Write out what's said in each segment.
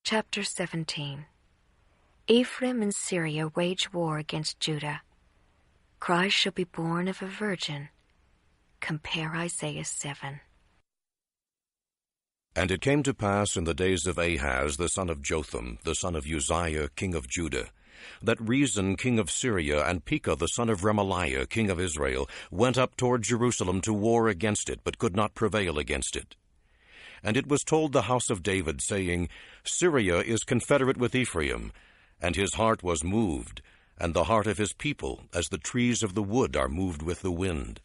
Chapter 17. Ephraim and Syria wage war against Judah. Christ shall be born of a virgin. Compare Isaiah 7. And it came to pass in the days of Ahaz the son of Jotham, the son of Uzziah, king of Judah, that Rezin king of Syria and Pekah the son of Remaliah king of Israel went up toward Jerusalem to war against it, but could not prevail against it. And it was told the house of David, saying, Syria is confederate with Ephraim, and his heart was moved, and the heart of his people, as the trees of the wood are moved with the wind.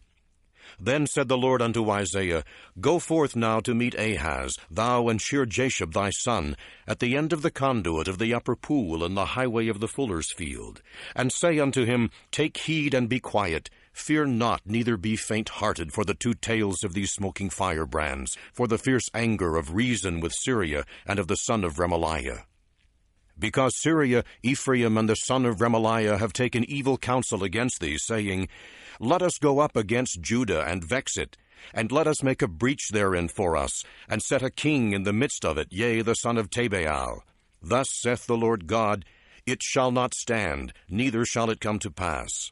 Then said the Lord unto Isaiah, Go forth now to meet Ahaz, thou and Shear-Jashub thy son, at the end of the conduit of the upper pool in the highway of the fuller's field, and say unto him, Take heed and be quiet, fear not, neither be faint-hearted for the two tails of these smoking firebrands, for the fierce anger of Rezin with Syria and of the son of Remaliah. Because Syria, Ephraim, and the son of Remaliah have taken evil counsel against thee, saying, Let us go up against Judah and vex it, and let us make a breach therein for us, and set a king in the midst of it, yea, the son of Tabeal. Thus saith the Lord God, It shall not stand, neither shall it come to pass.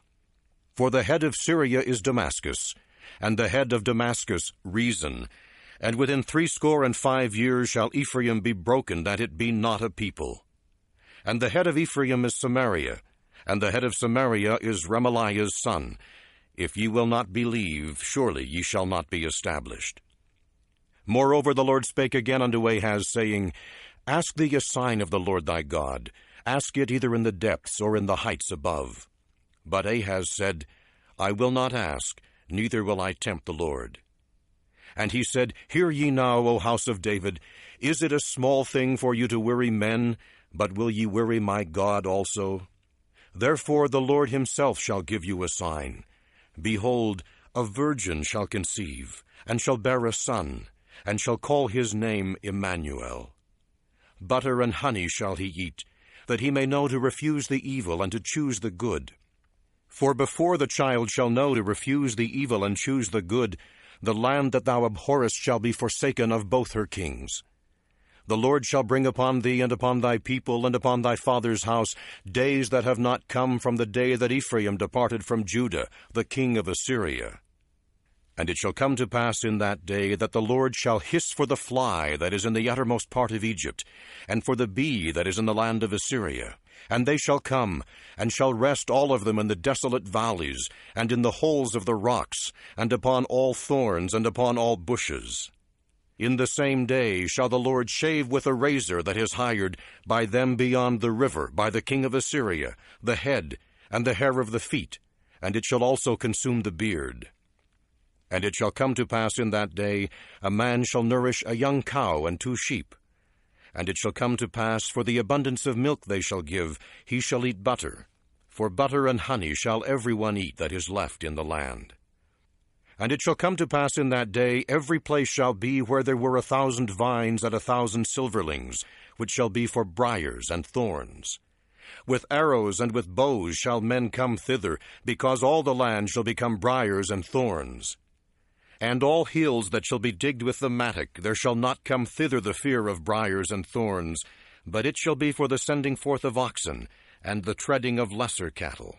For the head of Syria is Damascus, and the head of Damascus Rezin, and within 65 years shall Ephraim be broken, that it be not a people. And the head of Ephraim is Samaria, and the head of Samaria is Remaliah's son. If ye will not believe, surely ye shall not be established. Moreover the Lord spake again unto Ahaz, saying, Ask thee a sign of the Lord thy God. Ask it either in the depths or in the heights above. But Ahaz said, I will not ask, neither will I tempt the Lord. And he said, Hear ye now, O house of David, is it a small thing for you to weary men, but will ye weary my God also? Therefore the Lord himself shall give you a sign. Behold, a virgin shall conceive, and shall bear a son, and shall call his name Emmanuel. Butter and honey shall he eat, that he may know to refuse the evil and to choose the good. For before the child shall know to refuse the evil and choose the good, the land that thou abhorrest shall be forsaken of both her kings. The Lord shall bring upon thee and upon thy people and upon thy father's house days that have not come from the day that Ephraim departed from Judah, the king of Assyria. And it shall come to pass in that day that the Lord shall hiss for the fly that is in the uttermost part of Egypt, and for the bee that is in the land of Assyria. And they shall come, and shall rest all of them in the desolate valleys, and in the holes of the rocks, and upon all thorns, and upon all bushes. In the same day shall the Lord shave with a razor that is hired by them beyond the river, by the king of Assyria, the head, and the hair of the feet, and it shall also consume the beard. And it shall come to pass in that day, a man shall nourish a young cow and 2 sheep. And it shall come to pass, for the abundance of milk they shall give, he shall eat butter. For butter and honey shall every one eat that is left in the land. And it shall come to pass in that day, every place shall be where there were 1,000 vines and 1,000 silverlings, which shall be for briars and thorns. With arrows and with bows shall men come thither, because all the land shall become briars and thorns. And all hills that shall be digged with the mattock, there shall not come thither the fear of briars and thorns, but it shall be for the sending forth of oxen, and the treading of lesser cattle.